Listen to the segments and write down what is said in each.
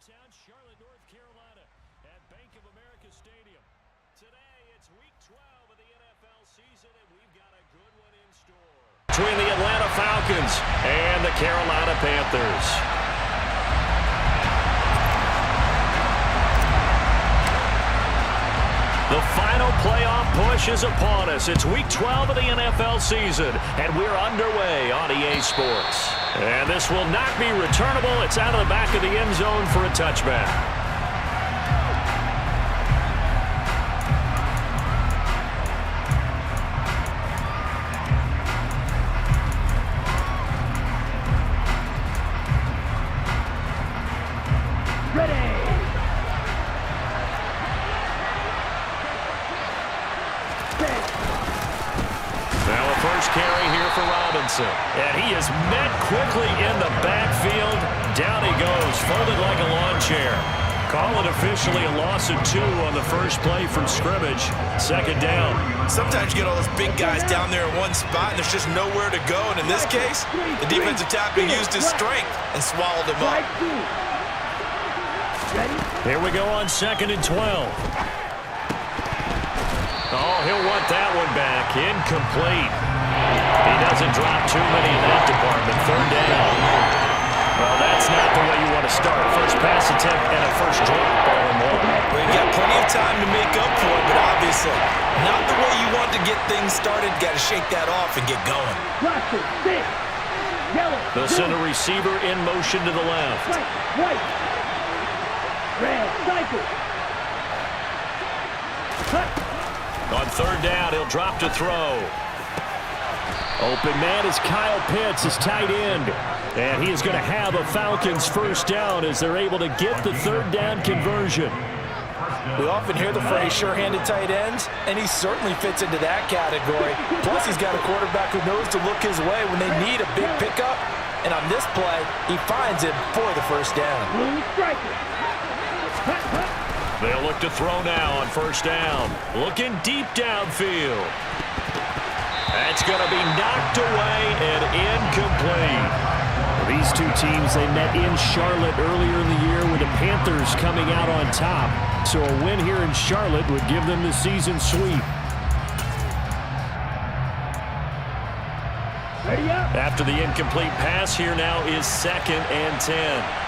Sound, Charlotte, North Carolina at Bank of America Stadium. Today, it's week 12 of the NFL season, and we've got a good one in store. Between the Atlanta Falcons and the Carolina Panthers. The final playoff push is upon us. It's week 12 of the NFL season, and we're underway on EA Sports. And this will not be returnable. It's out of the back of the end zone for a touchback. And he is met quickly in the backfield. Down he goes, folded like a lawn chair. Call it officially a loss of 2 on the first play from scrimmage. Second down. Sometimes you get all those big guys down there in one spot, and there's just nowhere to go. And in this case, the defensive tackle used his strength and swallowed him up. Here we go on 2nd and 12. Oh, he'll want that one back. Incomplete. He doesn't drop too many in that department. 3rd down. Well, that's not the way you want to start. First pass attempt and a first drop ball in one. Well, you got plenty of time to make up for it, but obviously not the way you want to get things started. Got to shake that off and get going. They'll send a receiver in motion to the left. On 3rd down, he'll drop to throw. Open man is Kyle Pitts, his tight end. And he is going to have a Falcons first down as they're able to get the 3rd down conversion. We often hear the phrase sure-handed tight ends, and he certainly fits into that category. Plus, he's got a quarterback who knows to look his way when they need a big pickup. And on this play, he finds it for the first down. They'll look to throw now on 1st down. Looking deep downfield. That's going to be knocked away and incomplete. These two teams, they met in Charlotte earlier in the year with the Panthers coming out on top. So a win here in Charlotte would give them the season sweep. After the incomplete pass, here now is 2nd and 10.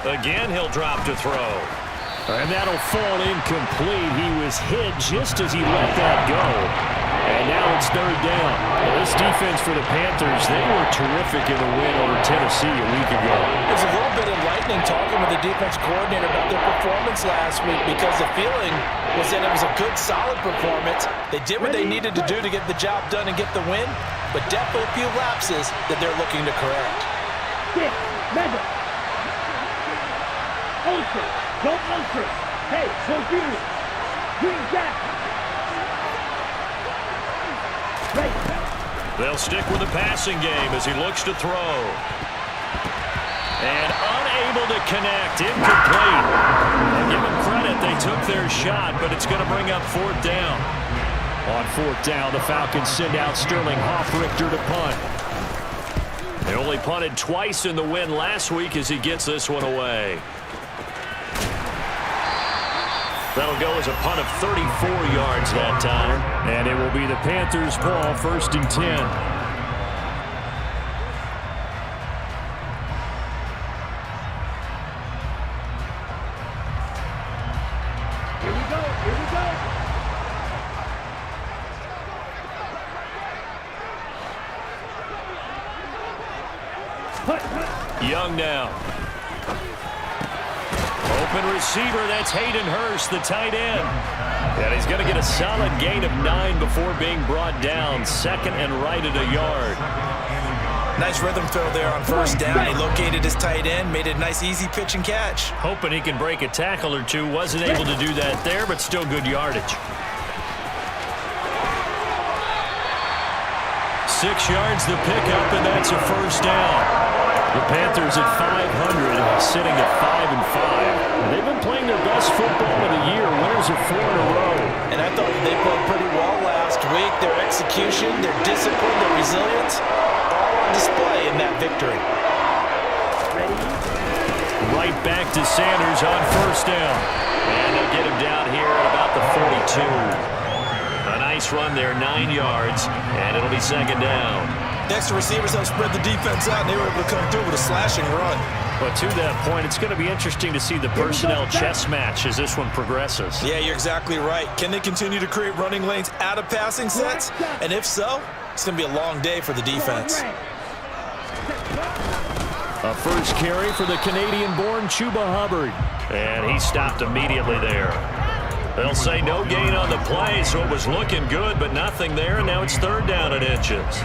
Again, he'll drop to throw. And that'll fall incomplete. He was hit just as he let that go. And now it's 3rd down. Well, this defense for the Panthers, they were terrific in the win over Tennessee a week ago. It was a little bit enlightening talking with the defense coordinator about their performance last week because the feeling was that it was a good, solid performance. They did what they needed to do to get the job done and get the win, but definitely a few lapses that they're looking to correct. Don't ultra. Hey, go green. Green back. Right. They'll stick with the passing game as he looks to throw. And unable to connect. Incomplete. And give them credit. They took their shot, but it's going to bring up 4th down. On 4th down, the Falcons send out Sterling Hoffrichter to punt. They only punted twice in the win last week as he gets this one away. That'll go as a punt of 34 yards that time. And it will be the Panthers' ball, 1st and 10. Here we go. Young now. Open receiver, that's Hayden Hurst, the tight end. And he's going to get a solid gain of 9 before being brought down. 2nd and right at a yard. Nice rhythm throw there on 1st down. He located his tight end, made it a nice, easy pitch and catch. Hoping he can break a tackle or two. Wasn't able to do that there, but still good yardage. 6 yards to pick up, and that's a first down. The Panthers at 500, sitting at 5-5. They've been playing their best football lose of 4 in a row. And I thought they played pretty well last week. Their execution, their discipline, their resilience, all on display in that victory. Right back to Sanders on first down. And they'll get him down here at about the 42. A nice run there, 9 yards, and it'll be second down. Next, the receivers have spread the defense out, and they were able to come through with a slashing run. But to that point, it's going to be interesting to see the personnel chess match as this one progresses. Yeah, you're exactly right. Can they continue to create running lanes out of passing sets? And if so, it's going to be a long day for the defense. A first carry for the Canadian-born Chuba Hubbard. And he stopped immediately there. They'll say no gain on the play, so it was looking good, but nothing there, and now it's third down and inches.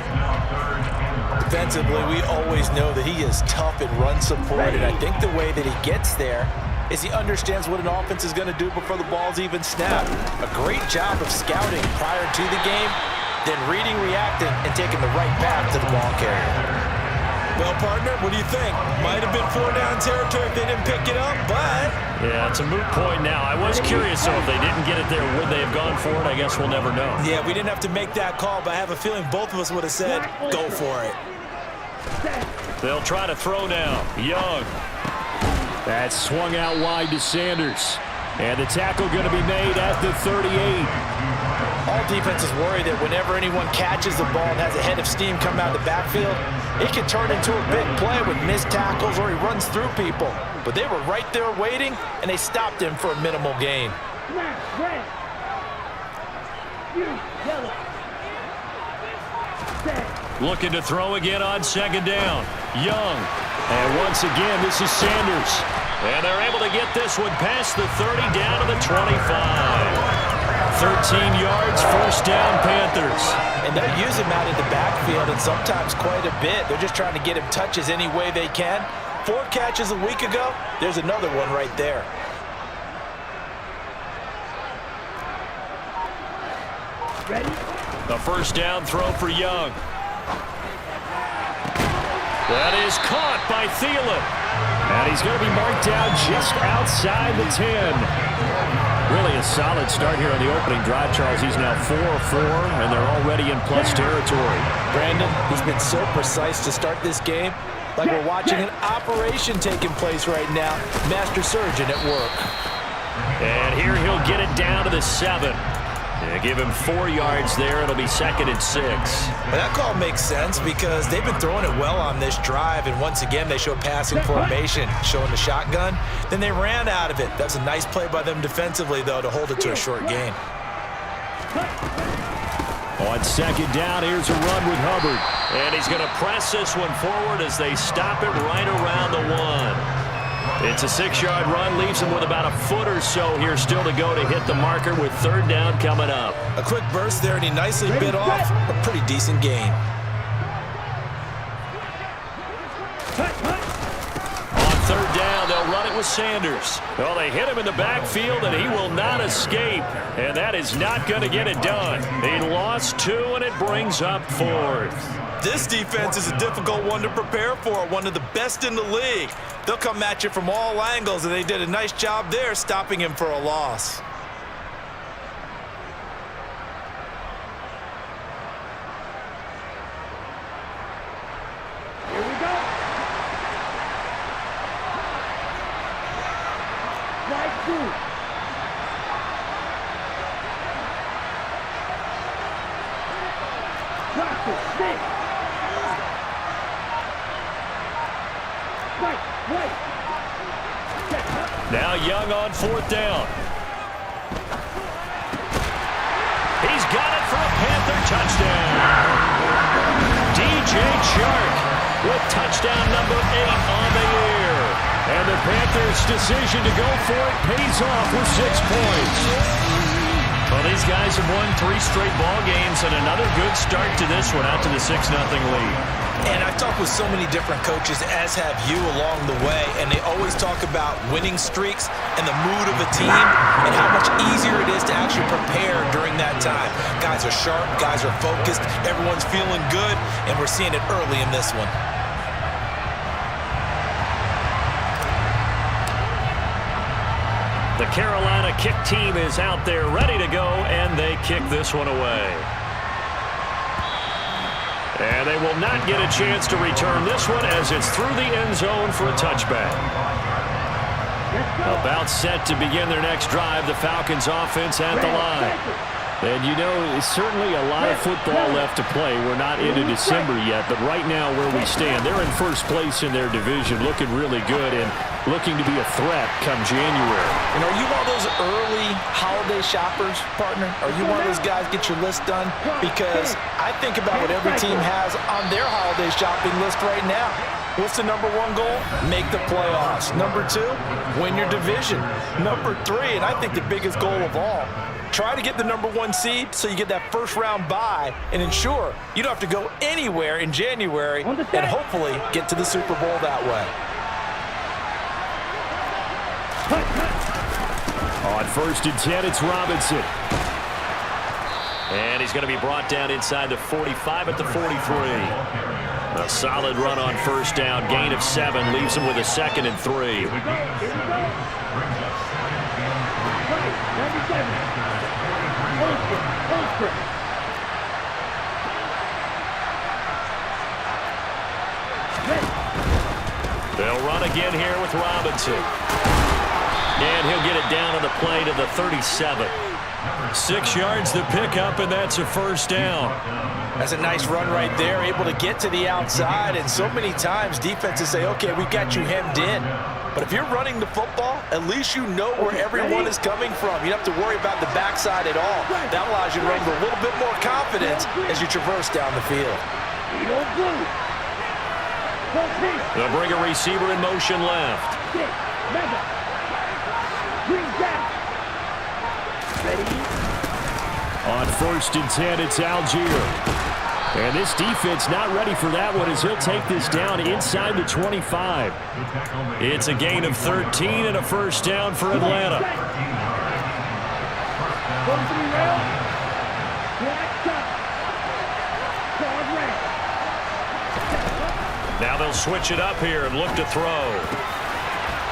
Defensively, we always know that he is tough and run support, and I think the way that he gets there is he understands what an offense is going to do before the ball's even snapped. A great job of scouting prior to the game, then reading, reacting, and taking the right path to the ball carrier. Well, partner, what do you think? Might have been 4-down territory if they didn't pick it up, but... Yeah, it's a moot point now. I was curious, so if they didn't get it there, would they have gone for it? I guess we'll never know. Yeah, we didn't have to make that call, but I have a feeling both of us would have said, go for it. They'll try to throw now. Young. That's swung out wide to Sanders. And the tackle going to be made at the 38. All defenses worry that whenever anyone catches the ball and has a head of steam come out of the backfield, it can turn into a big play with missed tackles or he runs through people. But they were right there waiting, and they stopped him for a minimal gain. Looking to throw again on second down. Young. And once again, this is Sanders. And they're able to get this one past the 30 down to the 25. 13 yards, first down, Panthers. And they'll use him out in the backfield, and sometimes quite a bit. They're just trying to get him touches any way they can. 4 catches a week ago. There's another one right there. Ready? The first down throw for Young. That is caught by Thielen. And he's going to be marked down just outside the 10. Really a solid start here on the opening drive, Charles. He's now 4-4, and they're already in plus territory. Brandon, he's been so precise to start this game, like we're watching an operation taking place right now. Master surgeon at work. And here he'll get it down to the 7. Yeah, give him 4 yards there. It'll be second and 6. But that call makes sense because they've been throwing it well on this drive, and once again they show passing formation, showing the shotgun. Then they ran out of it. That was a nice play by them defensively, though, to hold it to a short gain. On second down, here's a run with Hubbard. And he's going to press this one forward as they stop it right around the 1. It's a 6-yard run, leaves him with about a foot or so here still to go to hit the marker with third down coming up. A quick burst there, and he nicely bit off a pretty decent gain. On third down, they'll run it with Sanders. Well, they hit him in the backfield, and he will not escape. And that is not going to get it done. He lost 2, and it brings up 4th. This defense is a difficult one to prepare for, one of the best in the league. They'll come at you from all angles, and they did a nice job there stopping him for a loss. Here we go. Slide 2. Practice 6. Now Young on fourth down. He's got it for a Panther touchdown. DJ Chark with touchdown number 8 on the year. And the Panthers' decision to go for it pays off with 6 points. Well, these guys have won 3 straight ball games and another good start to this one out to the 6-0 lead. And I've talked with so many different coaches, as have you, along the way, and they always talk about winning streaks and the mood of a team and how much easier it is to actually prepare during that time. Guys are sharp, guys are focused, everyone's feeling good, and we're seeing it early in this one. The Carolina kick team is out there ready to go, and they kick this one away. And they will not get a chance to return this one as it's through the end zone for a touchback. About set to begin their next drive, the Falcons offense at the line. And you know, it's certainly a lot of football left to play. We're not into December yet, but right now where we stand, they're in first place in their division, looking really good and looking to be a threat come January. And are you one of those early holiday shoppers, partner? Are you one of those guys get your list done? Because I think about what every team has on their holiday shopping list right now. What's the number one goal? Make the playoffs. Number two, win your division. Number three, and I think the biggest goal of all, try to get the number one seed so you get that first round bye and ensure you don't have to go anywhere in January and hopefully get to the Super Bowl that way. On 1st and 10, it's Robinson. And he's going to be brought down inside the 45 at the 43. A solid run on 1st down, gain of 7, leaves him with a 2nd and 3. They'll run again here with Robinson. And he'll get it down on the play to the 37. 6 yards to pick up, and that's a 1st down. That's a nice run right there, able to get to the outside. And so many times defenses say, okay, we got you hemmed in. But if you're running the football, at least you know where everyone is coming from. You don't have to worry about the backside at all. That allows you to run with a little bit more confidence as you traverse down the field. They'll bring a receiver in motion left. On 1st and 10, it's Algier. And this defense not ready for that one as he'll take this down inside the 25. It's a gain of 13 and a 1st down for Atlanta. Now they'll switch it up here and look to throw.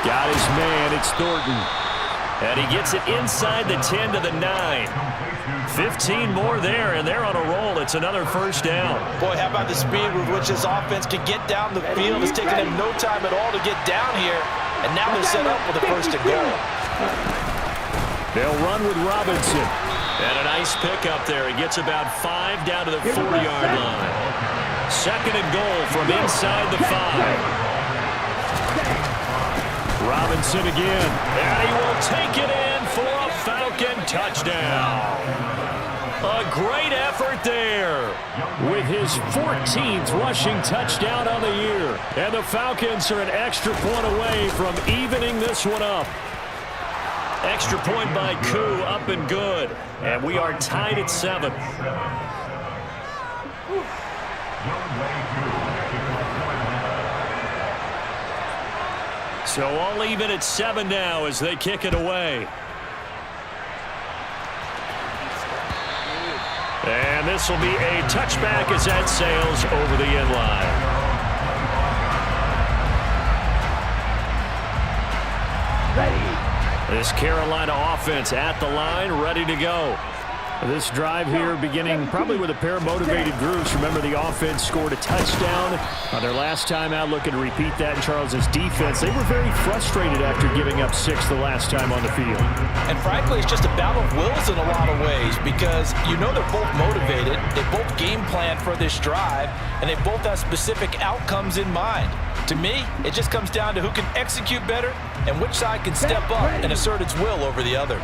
Got his man, it's Thornton. And he gets it inside the 10 to the 9. 15 more there, and they're on a roll. It's another 1st down. Boy, how about the speed with which this offense can get down the field? It's taken them no time at all to get down here, and now they're set up with a 1st and goal. They'll run with Robinson. And a nice pickup there. He gets about 5 down to the 40-yard line. 2nd and goal from inside the 5. Robinson again, and he will take it in for a Falcon touchdown. A great effort there with his 14th rushing touchdown on the year. And the Falcons are an extra point away from evening this one up. Extra point by Koo, up and good. And we are tied at 7. So all even at 7 now as they kick it away. And this will be a touchback as that sails over the end line. This Carolina offense at the line, ready to go. This drive here beginning probably with a pair of motivated groups. Remember, the offense scored a touchdown on their last time out. Looking to repeat that in Charles's defense. They were very frustrated after giving up 6 the last time on the field. And frankly, it's just a battle of wills in a lot of ways because you know they're both motivated. They both game plan for this drive, and they both have specific outcomes in mind. To me, it just comes down to who can execute better and which side can step up and assert its will over the other.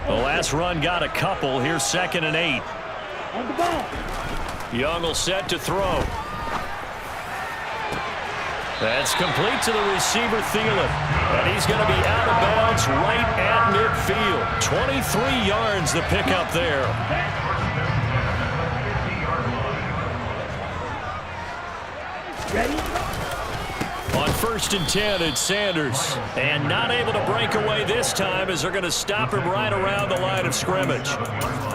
The last run got a couple. Here's 2nd and 8. Young will set to throw. That's complete to the receiver, Thielen. And he's going to be out of bounds right at midfield. 23 yards the pickup there. On 1st and 10, it's Sanders. And not able to break away this time as they're going to stop him right around the line of scrimmage.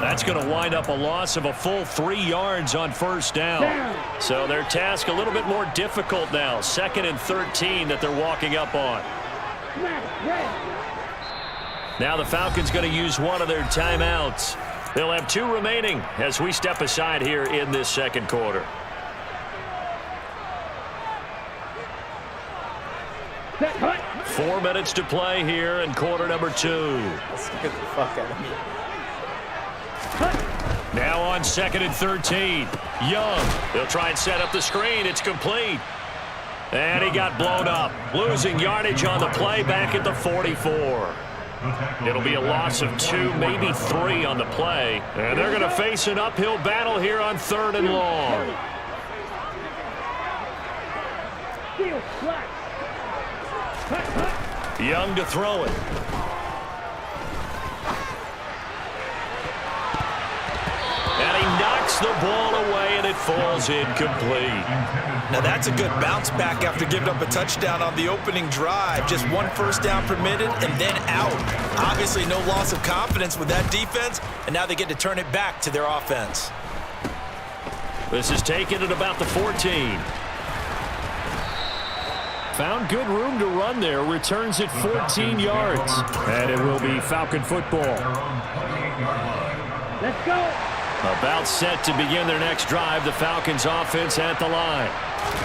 That's going to wind up a loss of a full 3 yards on 1st down. So their task a little bit more difficult now. 2nd and 13 that they're walking up on. Now the Falcons going to use one of their timeouts. They'll have 2 remaining as we step aside here in this second quarter. Set, hut. 4 minutes to play here in quarter number 2. Let's get the fuck out of me. Now on 2nd and 13. Young. They'll try and set up the screen. It's complete. And he got blown up. Losing yardage on the play back at the 44. It'll be a loss of 2, maybe 3 on the play. And they're going to face an uphill battle here on 3rd and long. Steal, slack. Hut, hut. Young to throw it. And he knocks the ball away, and it falls incomplete. Now that's a good bounce back after giving up a touchdown on the opening drive. Just 1 first down permitted and then out. Obviously no loss of confidence with that defense, and now they get to turn it back to their offense. This is taken at about the 14. Found good room to run there. Returns it 14 yards. And it will be Falcon football. Let's go. About set to begin their next drive. The Falcons offense at the line.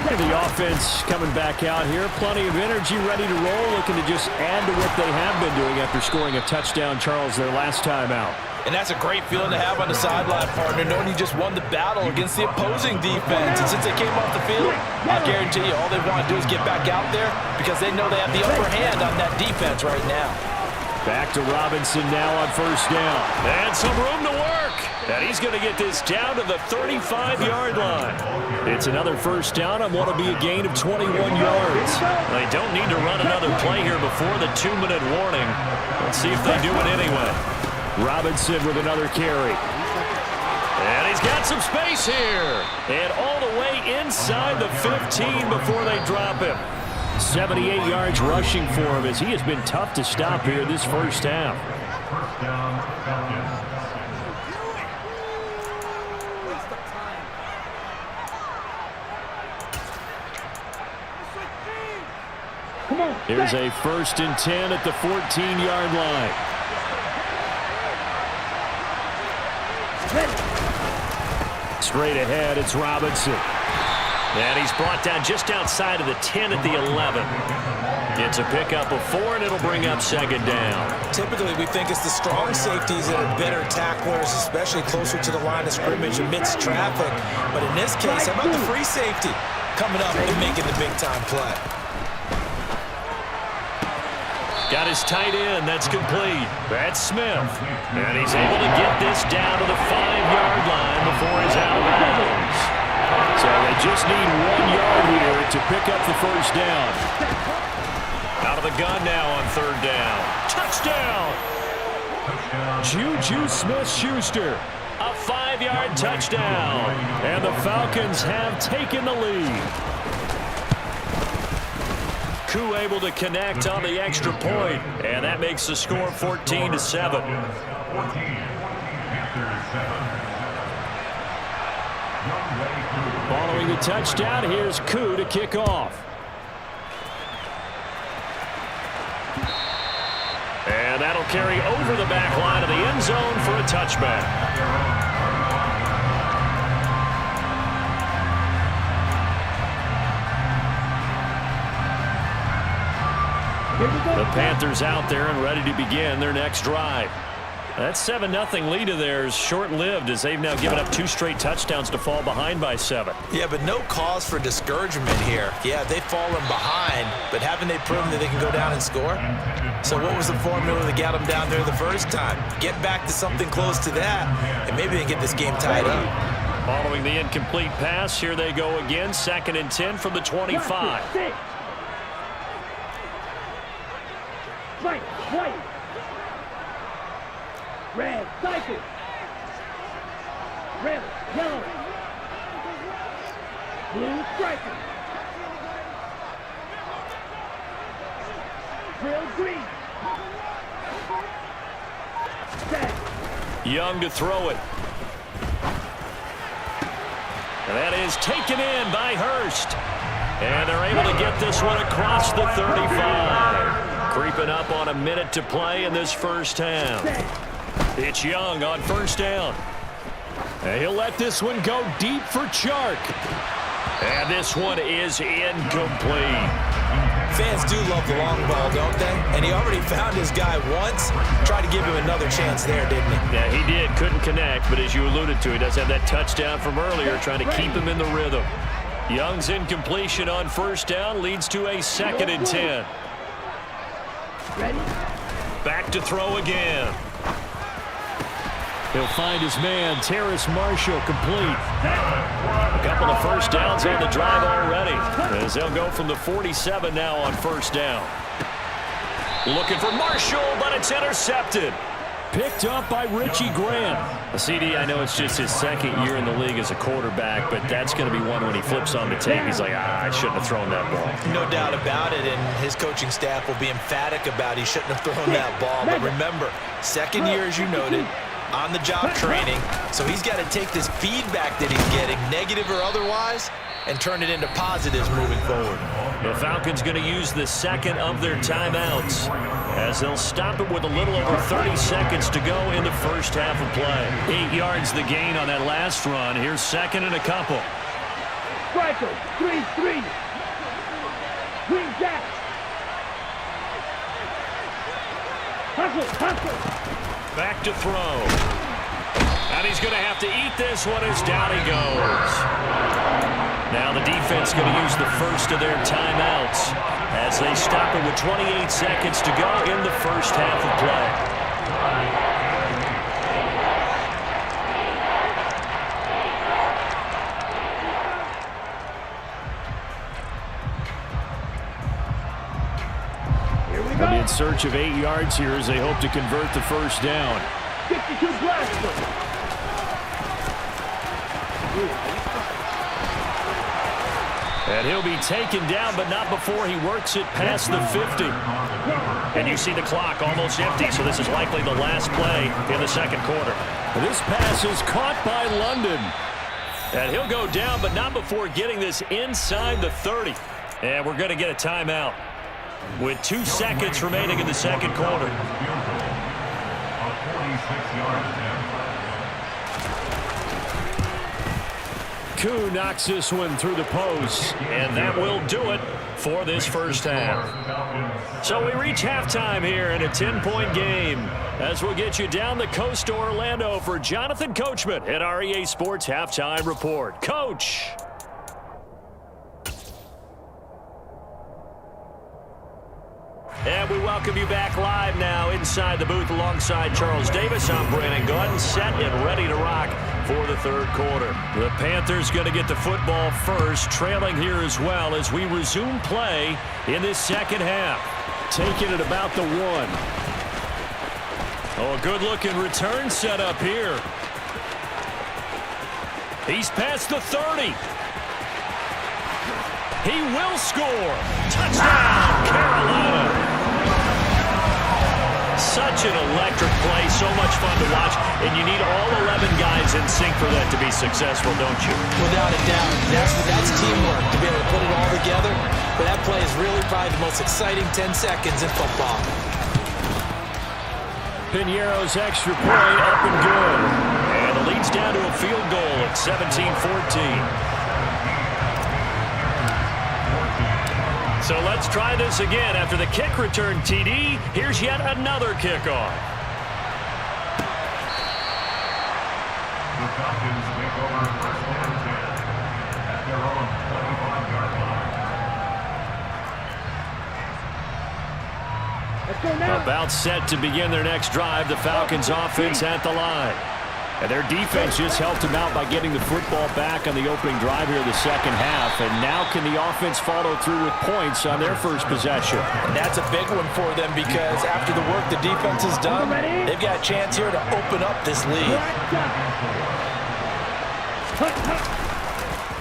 And the offense coming back out here. Plenty of energy, ready to roll. Looking to just add to what they have been doing after scoring a touchdown, Charles, their last time out. And that's a great feeling to have on the sideline, partner, knowing you just won the battle against the opposing defense. And since they came off the field, I guarantee you all they want to do is get back out there because they know they have the upper hand on that defense right now. Back to Robinson now on 1st down. And some room to work. And he's going to get this down to the 35-yard line. It's another 1st down on what will be a gain of 21 yards. They don't need to run another play here before the 2-minute warning. Let's see if they do it anyway. Robinson with another carry. And he's got some space here. And all the way inside the 15 before they drop him. 78 yards rushing for him as he has been tough to stop here this first half. Come on. Here's a 1st and 10 at the 14-yard line. Straight ahead, it's Robinson. And he's brought down just outside of the 10 at the 11. It's a pickup of 4, and it'll bring up 2nd down. Typically, we think it's the strong safeties that are better tacklers, especially closer to the line of scrimmage amidst traffic. But in this case, how about the free safety coming up and making the big-time play? Got his tight end. That's complete. That's Smith. And he's able to get this down to the 5-yard line before he's out of bounds. So they just need 1 yard here to pick up the 1st down. Out of the gun now on 3rd down. Touchdown! Juju Smith-Schuster. A 5-yard touchdown. And the Falcons have taken the lead. Koo able to connect on the extra point, and that makes the score 14-7. Following the touchdown, here's Koo to kick off. And that'll carry over the back line of the end zone for a touchback. The Panthers out there and ready to begin their next drive. That 7-0 lead of theirs short-lived as they've now given up 2 straight touchdowns to fall behind by 7. Yeah, but no cause for discouragement here. Yeah, they've fallen behind, but haven't they proven that they can go down and score? So what was the formula that got them down there the first time? Get back to something close to that, and maybe they get this game tied up. Following the incomplete pass, here they go again. 2nd and 10 from the 25. White. Red, cycle. Red, yellow. Blue, striker. Drill, green. Set. Young to throw it. And that is taken in by Hurst. And they're able to get this one across the 35. Creeping up on a minute to play in this first half. It's Young on first down. And he'll let this one go deep for Chark. And this one is incomplete. Fans do love the long ball, don't they? And he already found his guy once. Tried to give him another chance there, didn't he? Yeah, he did. Couldn't connect, but as you alluded to, he does have that touchdown from earlier, trying to keep him in the rhythm. Young's incompletion on first down leads to a 2nd and 10. Ready? Back to throw again. He'll find his man, Terrace Marshall, complete. A couple of first downs on the drive already, as they'll go from the 47 now on first down. Looking for Marshall, but it's intercepted. Picked up by Richie Grant. A CD, I know it's just his 2nd year in the league as a quarterback, but that's going to be one when he flips on the tape. He's like, I shouldn't have thrown that ball. No doubt about it, and his coaching staff will be emphatic about he shouldn't have thrown that ball. But remember, 2nd year, as you noted, on-the-job training, so he's got to take this feedback that he's getting, negative or otherwise, and turn it into positives moving forward. The Falcons going to use the 2nd of their timeouts as they'll stop it with a little over 30 seconds to go in the first half of play. 8 yards the gain on that last run. Here's 2nd and a couple. Striker, 3-3. Green Jack. Hustle. Back to throw. And he's going to have to eat this one as down he goes. Now the defense going to use the first of their timeouts as they stop it with 28 seconds to go in the first half of play. They'll be in search of 8 yards here as they hope to convert the first down. 52 blaster. And he'll be taken down, but not before he works it past the 50. And you see the clock almost empty, so this is likely the last play in the 2nd quarter. This pass is caught by London. And he'll go down, but not before getting this inside the 30. And we're going to get a timeout with 2 seconds remaining in the 2nd quarter. Koo knocks this one through the post, and that will do it for this first half. So we reach halftime here in a 10-point game as we'll get you down the coast to Orlando for Jonathan Coachman at our EA Sports Halftime Report. Coach! And we welcome you back live now inside the booth alongside Charles Davis. I'm Brandon Gunn, set and ready to rock for the 3rd quarter. The Panthers going to get the football first, trailing here as well as we resume play in this 2nd half. Taking it about the 1. Oh, a good-looking return set up here. He's past the 30. He will score. Touchdown, Carolina. Such an electric play, so much fun to watch, and you need all 11 guys in sync for that to be successful, don't you? Without a doubt. That's teamwork to be able to put it all together. But that play is really probably the most exciting 10 seconds in football. Piñeiro's extra point up and good. And it leads down to a field goal at 17-14. So let's try this again. After the kick return TD, here's yet another kickoff. The Falcons take over first and 10 at their own 25-yard line. Let's go now. About set to begin their next drive. The Falcons offense at the line. And their defense just helped them out by getting the football back on the opening drive here in the 2nd half. And now can the offense follow through with points on their first possession? And that's a big one for them because after the work the defense has done, they've got a chance here to open up this lead.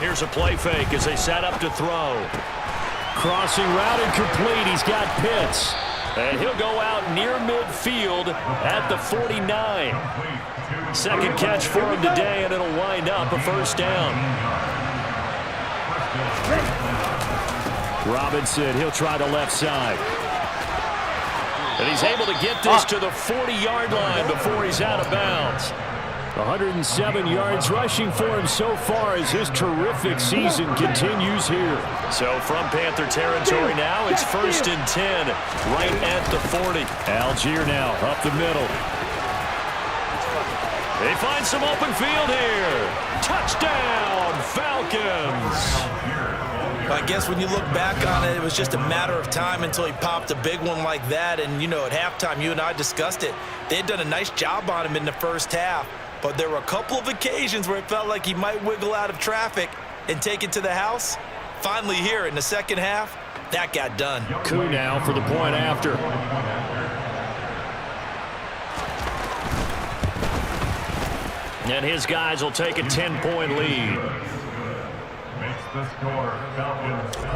Here's a play fake as they set up to throw. Crossing route incomplete. He's got Pitts. And he'll go out near midfield at the 49. 2nd catch for him today, and it'll wind up a first down. Robinson, he'll try the left side. And he's able to get this to the 40-yard line before he's out of bounds. 107 yards rushing for him so far as his terrific season continues here. So from Panther territory now, it's 1st and 10 right at the 40. Algier now up the middle. They find some open field here. Touchdown, Falcons. I guess when you look back on it, it was just a matter of time until he popped a big one like that. And, you know, at halftime, you and I discussed it. They had done a nice job on him in the first half. But there were a couple of occasions where it felt like he might wiggle out of traffic and take it to the house. Finally here in the second half, that got done. Koo now for the point after. And his guys will take a 10-point lead. Makes the score Falcons 24,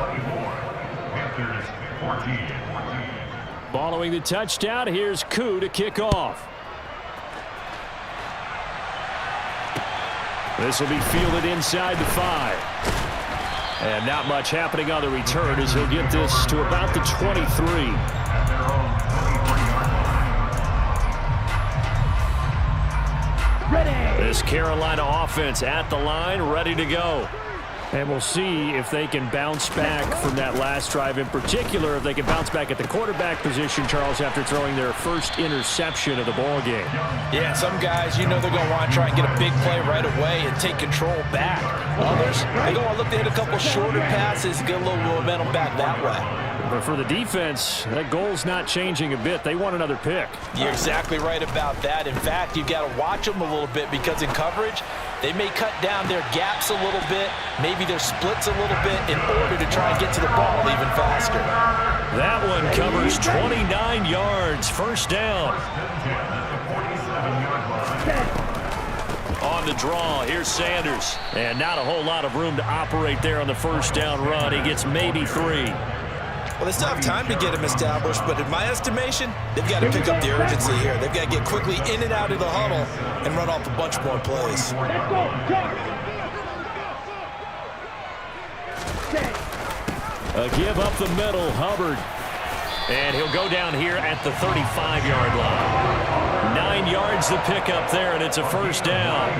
Panthers 14. Following the touchdown, here's Koo to kick off. This will be fielded inside the 5. And not much happening on the return as he'll get this to about the 23. At their own 23-yard line. This Carolina offense at the line, ready to go. And we'll see if they can bounce back from that last drive, in particular if they can bounce back at the quarterback position, Charles, after throwing their first interception of the ball game. Yeah, some guys, you know they're going to want to try and get a big play right away and take control back. Others, they're going to look to hit a couple shorter passes and get a little momentum back that way. But for the defense, that goal's not changing a bit. They want another pick. You're exactly right about that. In fact, you've got to watch them a little bit because in coverage, they may cut down their gaps a little bit, maybe their splits a little bit in order to try and get to the ball even faster. That one covers 29 yards. First down. On the draw, here's Sanders. And not a whole lot of room to operate there on the first down run. He gets maybe 3. Well, they still have time to get him established, but in my estimation, they've got to pick up the urgency here. They've got to get quickly in and out of the huddle and run off a bunch more plays. A give up the middle, Hubbard. And he'll go down here at the 35-yard line. 9 yards to pick up there, and it's a first down.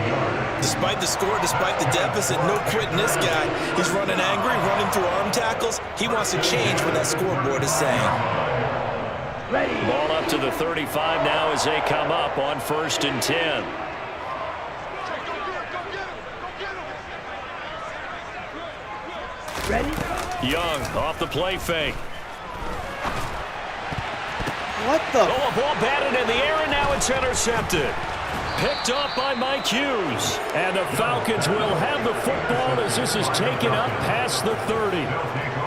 Despite the score, despite the deficit, no quitting this guy. He's running angry, running through arm tackles. He wants to change what that scoreboard is saying. Ball up to the 35 now as they come up on 1st and 10. Ready? Young off the play fake. What the? Oh, a ball batted in the air, and now it's intercepted. Picked up by Mike Hughes. And the Falcons will have the football as this is taken up past the 30.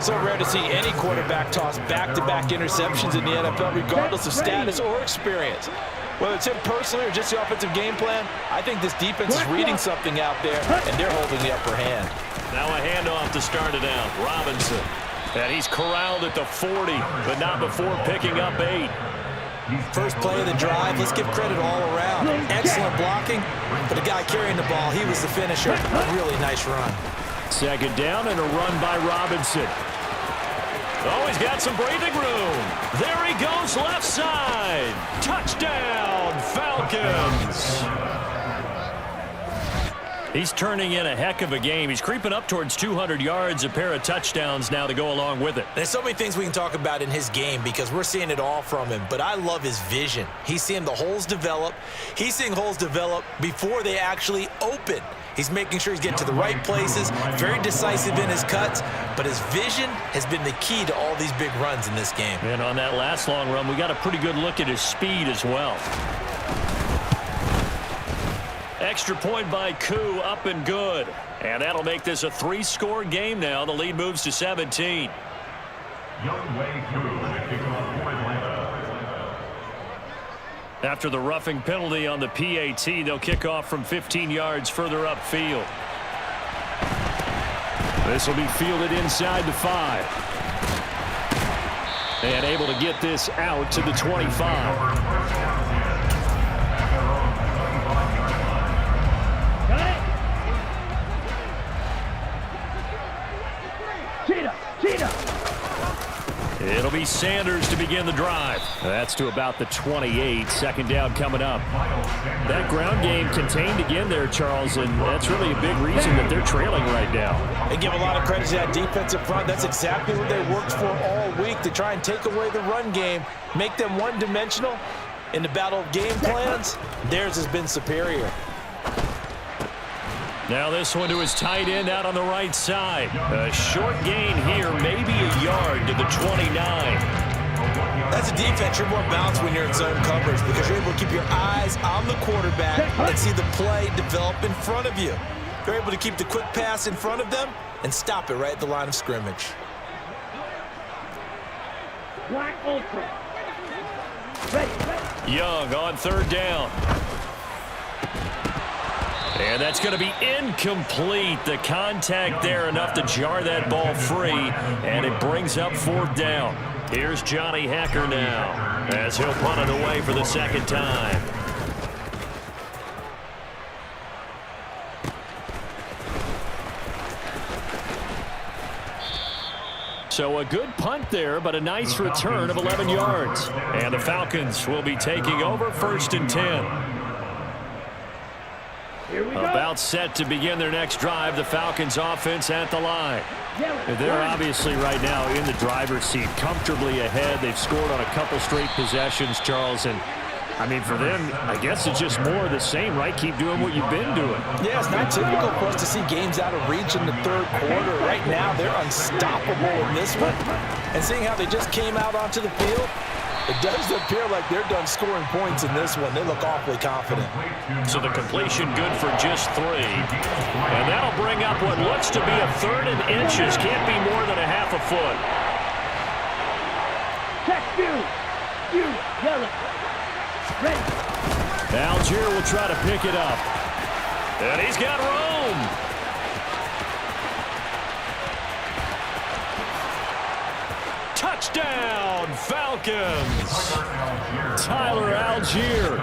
So rare to see any quarterback toss back-to-back interceptions in the NFL, regardless of status or experience. Whether it's him personally or just the offensive game plan, I think this defense is reading something out there, and they're holding the upper hand. Now a handoff to start it out. Robinson. And he's corralled at the 40, but not before picking up 8. First play of the drive, let's give credit all around. Excellent blocking, but the guy carrying the ball, he was the finisher. A really nice run. Second down and a run by Robinson. Oh, he's got some breathing room. There he goes left side. Touchdown, Falcons. He's turning in a heck of a game. He's creeping up towards 200 yards, a pair of touchdowns now to go along with it. There's so many things we can talk about in his game because we're seeing it all from him, but I love his vision. He's seeing the holes develop. He's seeing holes develop before they actually open. He's making sure he's getting to the right places, very decisive in his cuts, but his vision has been the key to all these big runs in this game. And on that last long run, we got a pretty good look at his speed as well. Extra point by Koo, up and good. And that'll make this a 3-score game now. The lead moves to 17. After the roughing penalty on the PAT, they'll kick off from 15 yards further upfield. This will be fielded inside the 5. And able to get this out to the 25. It'll be Sanders to begin the drive. That's to about the 28. Second down coming up. That ground game contained again there, Charles, and that's really a big reason that they're trailing right now. They give a lot of credit to that defensive front. That's exactly what they worked for all week, to try and take away the run game, make them one-dimensional. In the battle of game plans, theirs has been superior. Now this one to his tight end out on the right side. A short gain here, maybe a yard to the 29. As a defense, you're more balanced when you're in zone coverage because you're able to keep your eyes on the quarterback and see the play develop in front of you. You're able to keep the quick pass in front of them and stop it right at the line of scrimmage. Black ultra. Ready. Young on third down. And that's going to be incomplete. The contact there enough to jar that ball free, and it brings up fourth down. Here's Johnny Hecker now as he'll punt it away for the second time. So a good punt there, but a nice return of 11 yards. And the Falcons will be taking over 1st and 10. About set to begin their next drive. The Falcons offense at the line. They're obviously right now in the driver's seat, comfortably ahead. They've scored on a couple straight possessions, Charles. And, I mean, for them, I guess it's just more of the same, right? Keep doing what you've been doing. Yeah, it's not typical for us to see games out of reach in the third quarter. Right now, they're unstoppable in this one. And seeing how they just came out onto the field, it does appear like they're done scoring points in this one. They look awfully confident. So the completion good for just 3. And that'll bring up what looks to be a 3rd and inches. Can't be more than a half a foot. Check you, yellow. Ready. Algier will try to pick it up. And he's got room. Touchdown, Falcons! Tyler Algier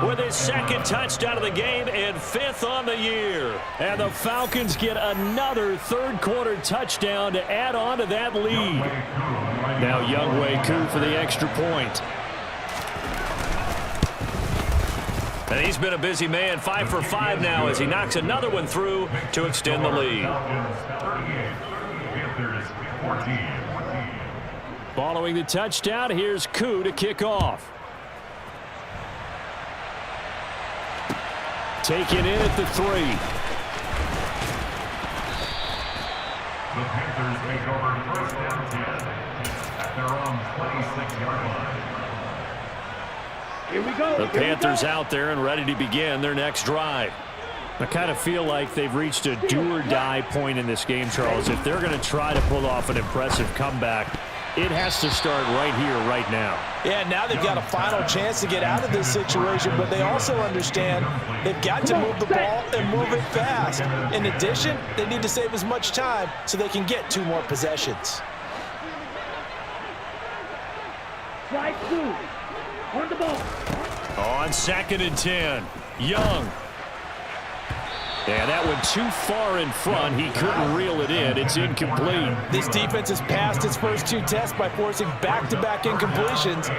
with his 2nd touchdown of the game and 5th on the year. And the Falcons get another third-quarter touchdown to add on to that lead. Now Younghoe Koo for the extra point. And he's been a busy man, 5 for 5 now as he knocks another one through to extend the lead. Following the touchdown, here's Koo to kick off. Taken in at the 3. The Panthers take over 1st down 10 at their own 26-yard line. Here we go. The Panthers out there and ready to begin their next drive. I kind of feel like they've reached a do-or-die point in this game, Charles. If they're going to try to pull off an impressive comeback, it has to start right here, right now. Yeah, now they've got a final chance to get out of this situation, but they also understand they've got to move the ball and move it fast. In addition, they need to save as much time so they can get 2 more possessions. Slide through. On the ball. On 2nd and 10, Young. Yeah, that one too far in front. He couldn't reel it in. It's incomplete. This defense has passed its first 2 tests by forcing back-to-back incompletions.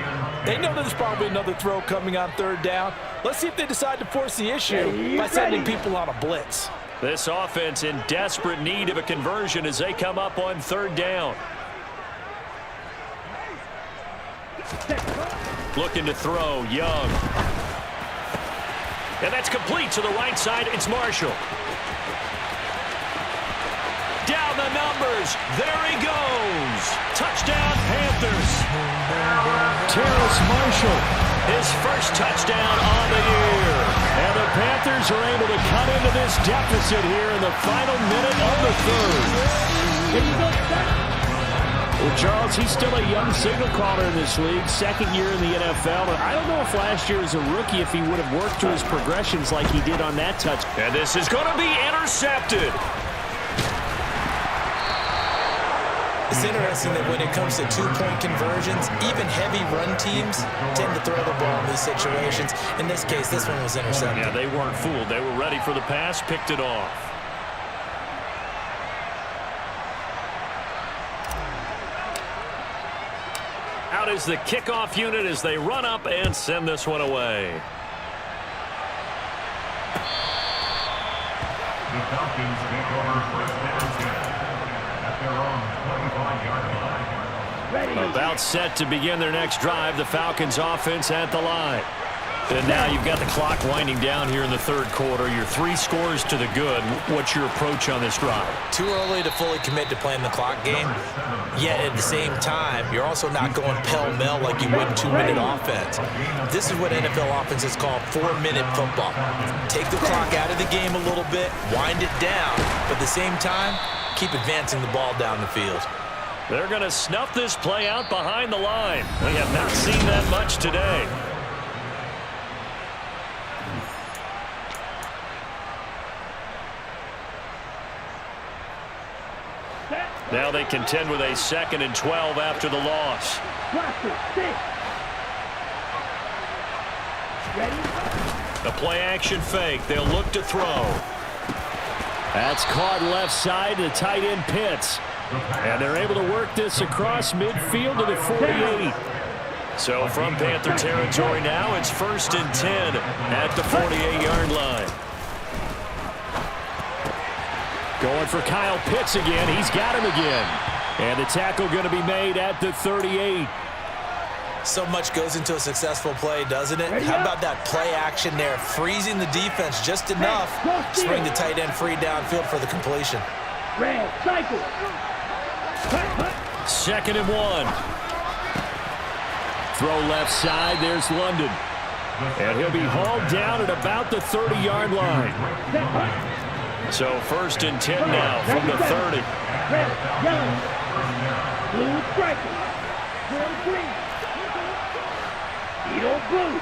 They know there's probably another throw coming on 3rd down. Let's see if they decide to force the issue by sending people on a blitz. This offense in desperate need of a conversion as they come up on 3rd down. Looking to throw, Young. And that's complete to the right side. It's Marshall. Down the numbers. There he goes. Touchdown, Panthers. Terrace Marshall, his first touchdown on the year. And the Panthers are able to cut into this deficit here in the final minute of the 3rd. Well, Charles, he's still a young signal caller in this league, 2nd year in the NFL. And I don't know if last year as a rookie, if he would have worked through his progressions like he did on that touch. And this is going to be intercepted. It's interesting that when it comes to 2-point conversions, even heavy run teams tend to throw the ball in these situations. In this case, this one was intercepted. Yeah, they weren't fooled. They were ready for the pass, picked it off. is the kickoff unit as they run up and send this one away. The Falcons take over first down at their own 25-yard line. About set to begin their next drive. The Falcons offense at the line. And now you've got the clock winding down here in the third quarter. You're 3 scores to the good. What's your approach on this drive? Too early to fully commit to playing the clock game. Yet at the same time, you're also not going pell-mell like you would in 2-minute offense. This is what NFL offenses call 4-minute football. Take the clock out of the game a little bit, wind it down, but at the same time, keep advancing the ball down the field. They're going to snuff this play out behind the line. We have not seen that much today. Now they contend with a 2nd and 12 after the loss. The play action fake. They'll look to throw. That's caught left side to tight end Pitts. And they're able to work this across midfield to the 48. So from Panther territory now, it's 1st and 10 at the 48-yard line. Going for Kyle Pitts again. He's got him again. And the tackle going to be made at the 38. So much goes into a successful play, doesn't it? How about that play action there? Freezing the defense just enough to bring the tight end free downfield for the completion. Red, cycle. 2nd and 1. Throw left side. There's London. And he'll be hauled down at about the 30-yard line. So 1st and 10 now from the 30. Red, yellow, blue striker, blue green, Edo blue.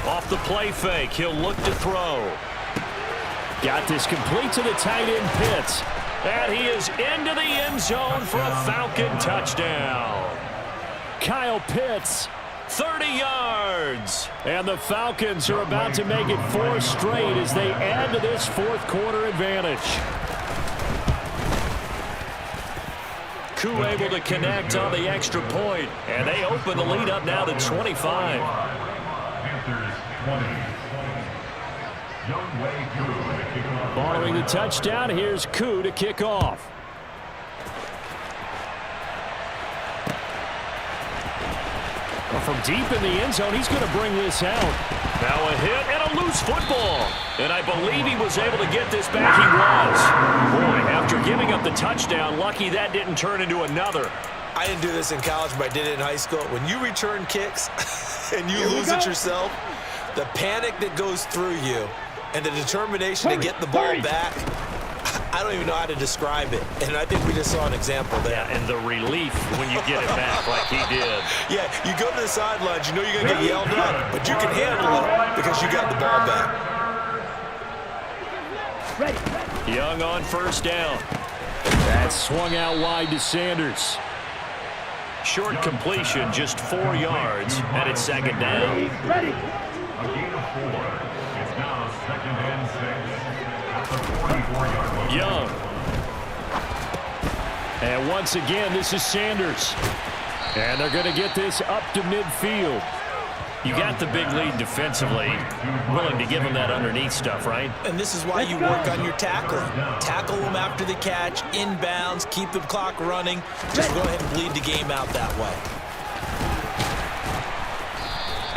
Off the play fake, he'll look to throw. Got this complete to the tight end Pitts. And he is into the end zone for a Falcon touchdown. Kyle Pitts, 30 yards. And the Falcons are about to make it 4 straight as they add to this 4th quarter advantage. Koo able to connect on the extra point, and they open the lead up now to 25. Panthers 20. Following the touchdown, here's Koo to kick off. From deep in the end zone, he's going to bring this out. Now a hit and a loose football. And I believe he was able to get this back. He was. Boy, after giving up the touchdown, lucky that didn't turn into another. I didn't do this in college, but I did it in high school. When you return kicks and you lose it yourself, the panic that goes through you and the determination to get the ball back, I don't even know how to describe it. And I think we just saw an example there. Yeah, and the relief when you get it back like he did. Yeah, you go to the sidelines, you know you're going to get yelled at, but you can handle it because you got the ball back. Young on 1st down. That swung out wide to Sanders. Short completion, just 4 yards, and it's 2nd down. A gain of 4. It's now 2nd and 6 at the 44-yard line. Young. And once again, this is Sanders. And they're going to get this up to midfield. You got the big lead defensively. Willing to give them that underneath stuff, right? And this is why you work on your tackling. Tackle them after the catch, inbounds, keep the clock running. Just go ahead and bleed the game out that way.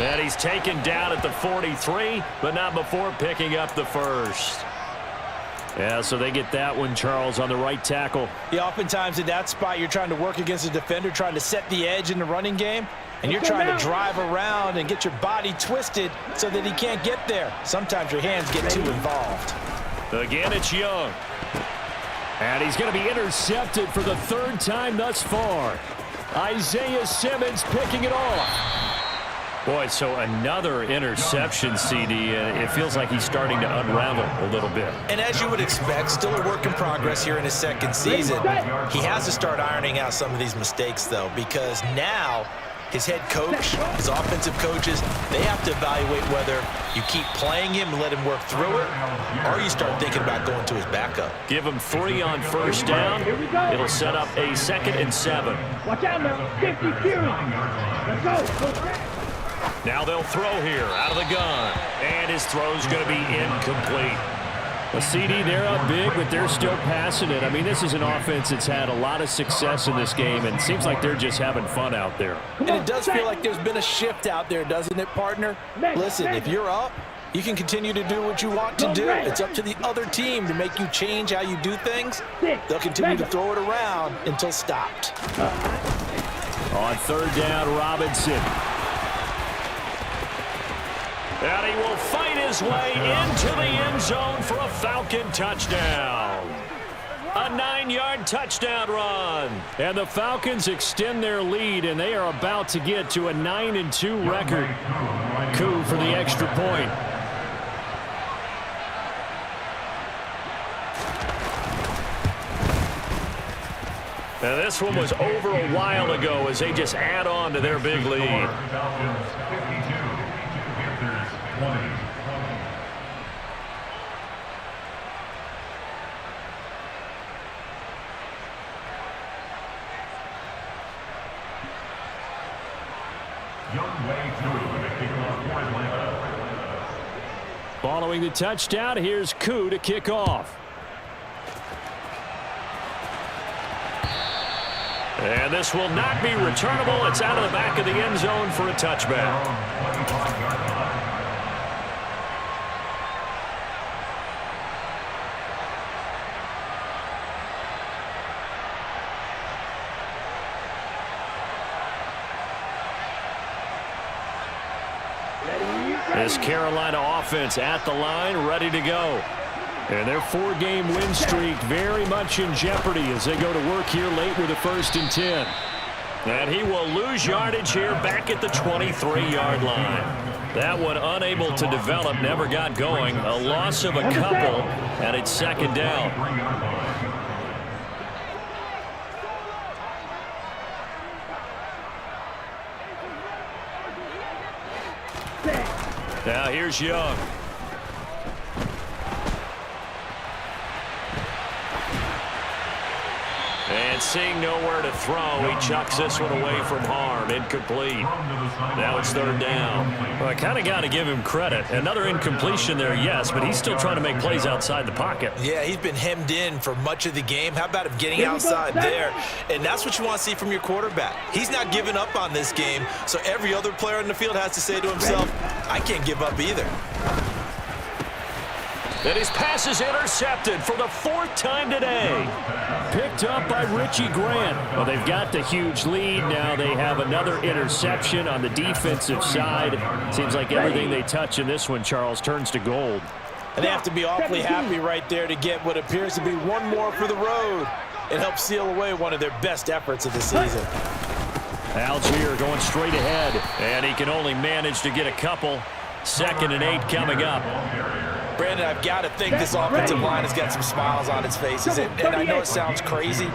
And he's taken down at the 43, but not before picking up the 1st. Yeah, so they get that one, Charles, on the right tackle. Yeah, oftentimes in that spot, you're trying to work against a defender, trying to set the edge in the running game, and you're trying to drive around and get your body twisted so that he can't get there. Sometimes your hands get too involved. Again, it's Young. And he's going to be intercepted for the 3rd time thus far. Isaiah Simmons picking it off. Boy, so another interception, CD, and it feels like he's starting to unravel a little bit. And as you would expect, still a work in progress here in his 2nd season. He has to start ironing out some of these mistakes, though, because now his head coach, his offensive coaches, they have to evaluate whether you keep playing him and let him work through it, or you start thinking about going to his backup. Give him 3 on first down. It'll set up a 2nd and 7. Watch out now. 50 Fury. Let's go. Now they'll throw here out of the gun. And his throw's going to be incomplete. A CD, they're up big, but they're still passing it. I mean, this is an offense that's had a lot of success in this game, and it seems like they're just having fun out there. And it does feel like there's been a shift out there, doesn't it, partner? Listen, if you're up, you can continue to do what you want to do. It's up to the other team to make you change how you do things. They'll continue to throw it around until stopped. On 3rd down, Robinson. And he will fight his way into the end zone for a Falcon touchdown. A 9-yard touchdown run. And the Falcons extend their lead, and they are about to get to a 9-2 record. Coup for the extra point. Now this one was over a while ago as they just add on to their big lead. Following the touchdown, here's Coup to kick off. And this will not be returnable. It's out of the back of the end zone for a touchback. This Carolina offense at the line, ready to go. And their 4-game win streak very much in jeopardy as they go to work here late with a 1st and 10. And he will lose yardage here back at the 23-yard line. That one unable to develop, never got going. A loss of a couple, and it's 2nd down. Now here's Young. And seeing nowhere to throw, he chucks this one away from harm. Incomplete. Now it's 3rd down. Well, I kind of got to give him credit. Another incompletion there, yes, but he's still trying to make plays outside the pocket. Yeah, he's been hemmed in for much of the game. How about him getting outside there? And that's what you want to see from your quarterback. He's not giving up on this game, so every other player in the field has to say to himself, I can't give up either. And his pass is intercepted for the 4th time today. Picked up by Richie Grant. Well, they've got the huge lead. Now they have another interception on the defensive side. Seems like everything they touch in this one, Charles, turns to gold. And they have to be awfully happy right there to get what appears to be one more for the road. It helps seal away one of their best efforts of the season. Algier going straight ahead, and he can only manage to get a couple. 2nd and 8 coming up. Brandon, I've got to think this offensive line has got some smiles on its faces. And I know it sounds crazy,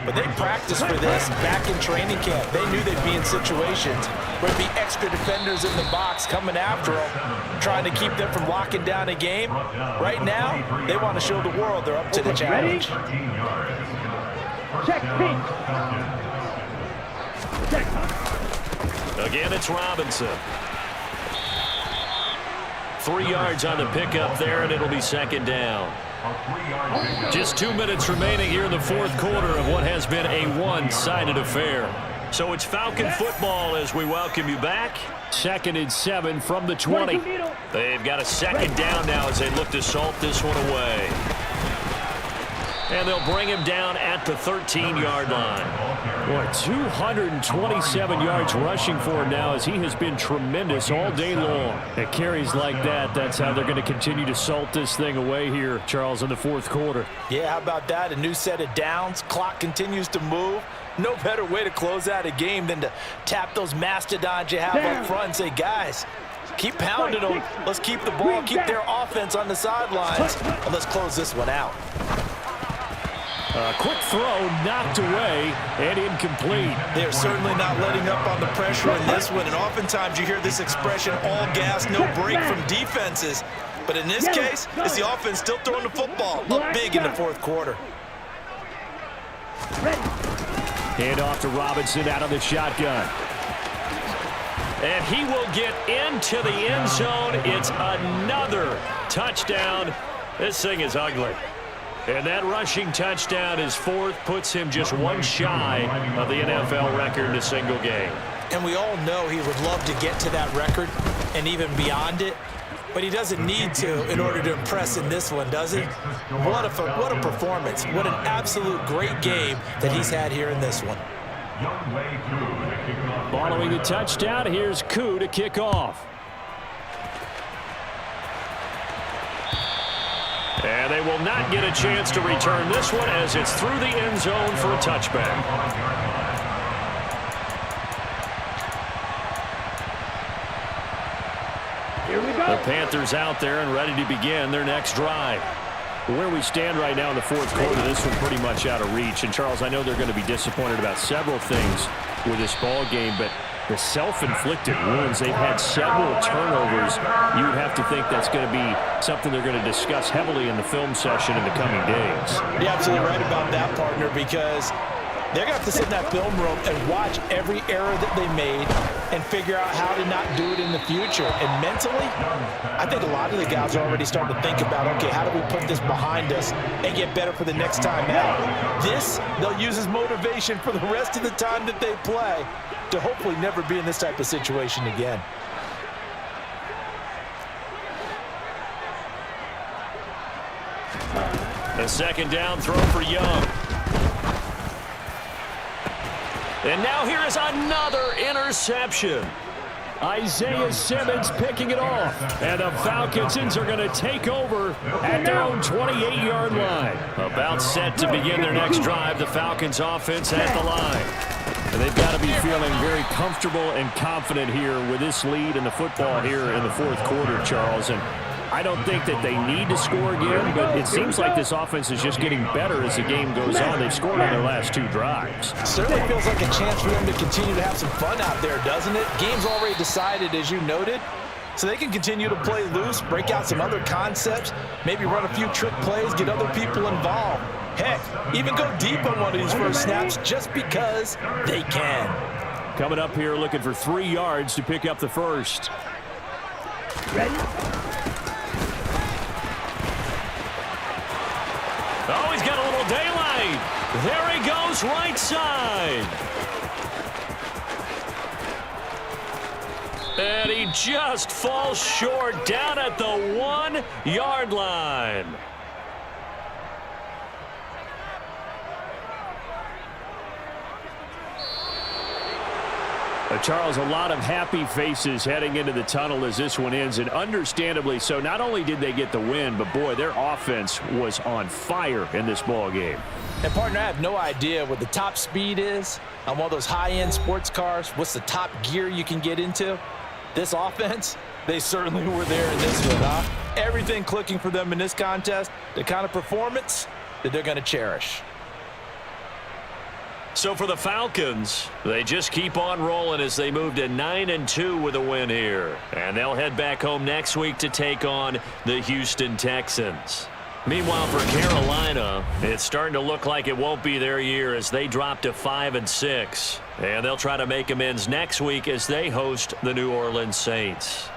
but they practiced for this back in training camp. They knew they'd be in situations where there'd be extra defenders in the box coming after them, trying to keep them from locking down a game. Right now, they want to show the world they're up to the challenge. Check pink. Again, it's Robinson. 3 yards on the pickup there, and it'll be 2nd down. Just 2 minutes remaining here in the 4th quarter of what has been a one-sided affair. So it's Falcon football as we welcome you back. 2nd and 7 from the 20. They've got a 2nd down now as they look to salt this one away. And they'll bring him down at the 13-yard line. Boy, 227 yards rushing for him now as he has been tremendous all day long. At carries like that, that's how they're going to continue to salt this thing away here, Charles, in the 4th quarter. Yeah, how about that? A new set of downs. Clock continues to move. No better way to close out a game than to tap those mastodons you have up front and say, guys, keep pounding them. Let's keep the ball, keep their offense on the sidelines, and let's close this one out. A quick throw knocked away and incomplete. They're certainly not letting up on the pressure in this one, and oftentimes you hear this expression, all gas, no break from defenses. But in this case, it's the offense still throwing the football up big in the fourth quarter. Hand off to Robinson out of the shotgun. And he will get into the end zone. It's another touchdown. This thing is ugly. And that rushing touchdown, his fourth, puts him just one shy of the NFL record in a single game. And we all know he would love to get to that record and even beyond it, but he doesn't need to in order to impress in this one, does he? What a performance. What an absolute great game that he's had here in this one. Following the touchdown, here's Koo to kick off. And they will not get a chance to return this one as it's through the end zone for a touchback. Here we go. The Panthers out there and ready to begin their next drive. Where we stand right now in the fourth quarter, this one pretty much out of reach. And, Charles, I know they're going to be disappointed about several things with this ball game, but the self-inflicted wounds, they've had several turnovers. You would have to think that's going to be something they're going to discuss heavily in the film session in the coming days. You're absolutely right about that, partner, because they're going to have to sit in that film room and watch every error that they made and figure out how to not do it in the future. And mentally, I think a lot of the guys are already starting to think about, okay, how do we put this behind us and get better for the next time out? This, they'll use as motivation for the rest of the time that they play to hopefully never be in this type of situation again. A second down throw for Young. And now here is another interception. Isaiah Simmons picking it off. And the Falcons are going to take over at their own 28-yard line. About set to begin their next drive, the Falcons offense at the line. And they've got to be feeling very comfortable and confident here with this lead in the football here in the fourth quarter, Charles. And I don't think that they need to score again, but it seems like this offense is just getting better as the game goes on. They've scored on their last two drives. Certainly feels like a chance for them to continue to have some fun out there, doesn't it? Game's already decided, as you noted, so they can continue to play loose, break out some other concepts, maybe run a few trick plays, get other people involved. Heck, even go deep on one of these first snaps just because they can. Coming up here looking for 3 yards to pick up the first. Ready? Oh, he's got a little daylight. There he goes, right side. And he just falls short down at the 1-yard line. Charles, a lot of happy faces heading into the tunnel as this one ends, and understandably so. Not only did they get the win, but, boy, their offense was on fire in this ball game. And, partner, I have no idea what the top speed is on one of those high-end sports cars. What's the top gear you can get into? This offense, they certainly were there in this one, huh? Everything clicking for them in this contest, the kind of performance that they're going to cherish. So for the Falcons, they just keep on rolling as they move to 9-2 with a win here. And they'll head back home next week to take on the Houston Texans. Meanwhile, for Carolina, it's starting to look like it won't be their year as they drop to 5-6. And they'll try to make amends next week as they host the New Orleans Saints.